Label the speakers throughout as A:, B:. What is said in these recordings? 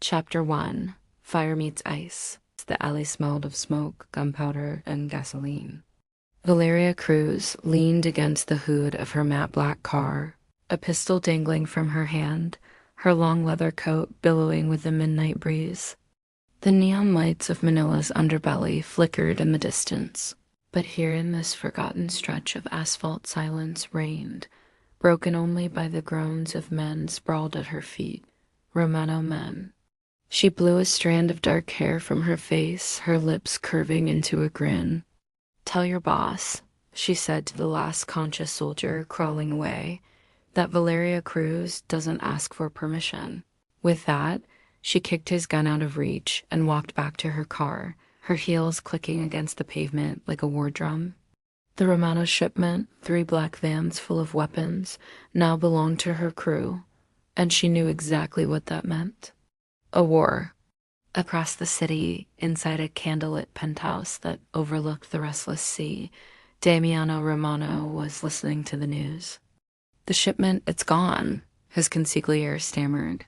A: Chapter 1. Fire Meets Ice. The alley smelled of smoke, gunpowder, and gasoline. Valeria Cruz leaned against the hood of her matte black car, a pistol dangling from her hand, her long leather coat billowing with the midnight breeze. The neon lights of Manila's underbelly flickered in the distance, but here in this forgotten stretch of asphalt silence reigned, broken only by the groans of men sprawled at her feet, Romano men. She blew a strand of dark hair from her face, her lips curving into a grin. "Tell your boss," she said to the last conscious soldier crawling away, "that Valeria Cruz doesn't ask for permission." With that, she kicked his gun out of reach and walked back to her car, her heels clicking against the pavement like a war drum. The Romano shipment, 3 black vans full of weapons, now belonged to her crew, and she knew exactly what that meant. A war. Across the city, inside a candlelit penthouse that overlooked the restless sea, Damiano Romano was listening to the news. "The shipment, it's gone," his consigliere stammered.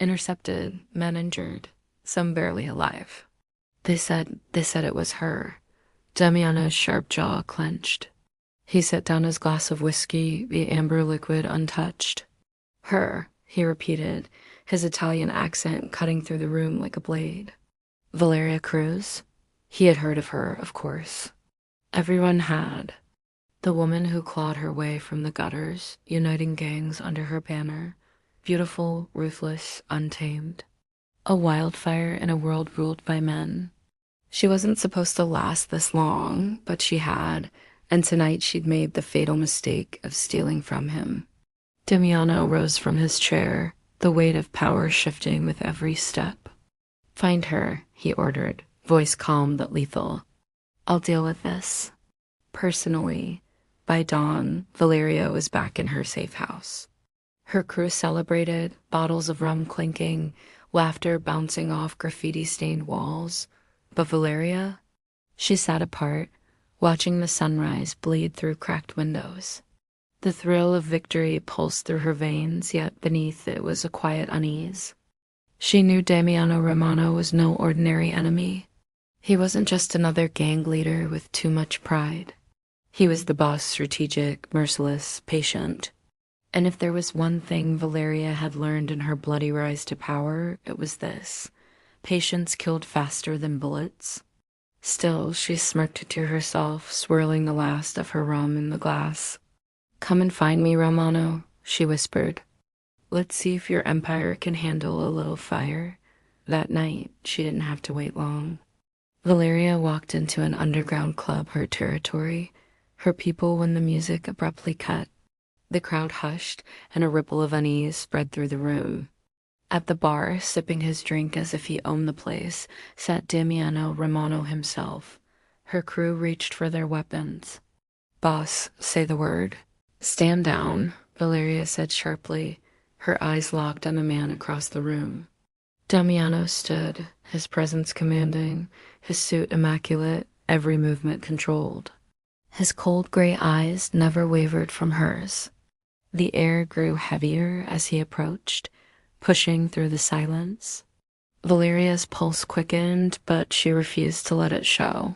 A: "Intercepted, men injured, some barely alive." They said it was her. Damiano's sharp jaw clenched. He set down his glass of whiskey, the amber liquid untouched. "Her," he repeated, his Italian accent cutting through the room like a blade. Valeria Cruz? He had heard of her, of course. Everyone had. The woman who clawed her way from the gutters, uniting gangs under her banner. Beautiful, ruthless, untamed. A wildfire in a world ruled by men. She wasn't supposed to last this long, but she had, and tonight she'd made the fatal mistake of stealing from him. Damiano rose from his chair, the weight of power shifting with every step. "Find her," he ordered, voice calm but lethal. "I'll deal with this." Personally, by dawn, Valeria was back in her safe house. Her crew celebrated, bottles of rum clinking, laughter bouncing off graffiti-stained walls. But Valeria? She sat apart, watching the sunrise bleed through cracked windows. The thrill of victory pulsed through her veins, yet beneath it was a quiet unease. She knew Damiano Romano was no ordinary enemy. He wasn't just another gang leader with too much pride. He was the boss, strategic, merciless, patient. And if there was one thing Valeria had learned in her bloody rise to power, it was this. Patience killed faster than bullets. Still, she smirked to herself, swirling the last of her rum in the glass. "Come and find me, Romano," she whispered. "Let's see if your empire can handle a little fire." That night, she didn't have to wait long. Valeria walked into an underground club, her territory, her people when the music abruptly cut. The crowd hushed, and a ripple of unease spread through the room. At the bar, sipping his drink as if he owned the place, sat Damiano Romano himself. Her crew reached for their weapons. "Boss, say the word." "Stand down," Valeria said sharply, her eyes locked on the man across the room. Damiano stood, his presence commanding, his suit immaculate, every movement controlled. His cold gray eyes never wavered from hers. The air grew heavier as he approached, pushing through the silence. Valeria's pulse quickened, but she refused to let it show.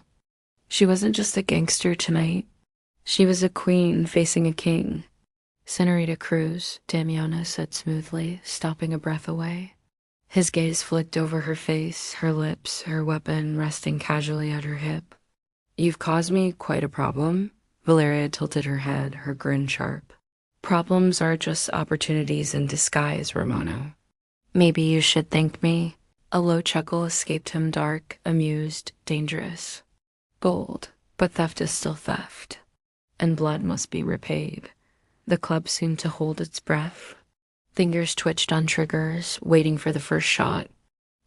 A: She wasn't just a gangster tonight. She was a queen facing a king. "Senorita Cruz," Damiano said smoothly, stopping a breath away. His gaze flicked over her face, her lips, her weapon resting casually at her hip. "You've caused me quite a problem." Valeria tilted her head, her grin sharp. "Problems are just opportunities in disguise, Romano." "Maybe you should thank me." A low chuckle escaped him, dark, amused, dangerous. "Gold, but theft is still theft. And blood must be repaid." The club seemed to hold its breath. Fingers twitched on triggers, waiting for the first shot.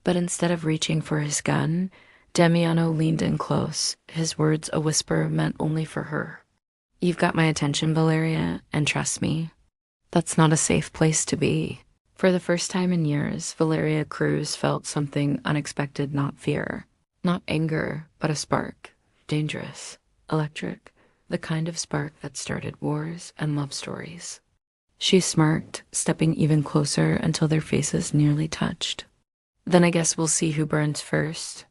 A: But instead of reaching for his gun, Damiano leaned in close, his words a whisper meant only for her. "You've got my attention, Valeria, and trust me, that's not a safe place to be." For the first time in years, Valeria Cruz felt something unexpected, not fear. Not anger, but a spark. Dangerous. Electric. The kind of spark that started wars and love stories. She smirked, stepping even closer until their faces nearly touched. Then I guess we'll see who burns first.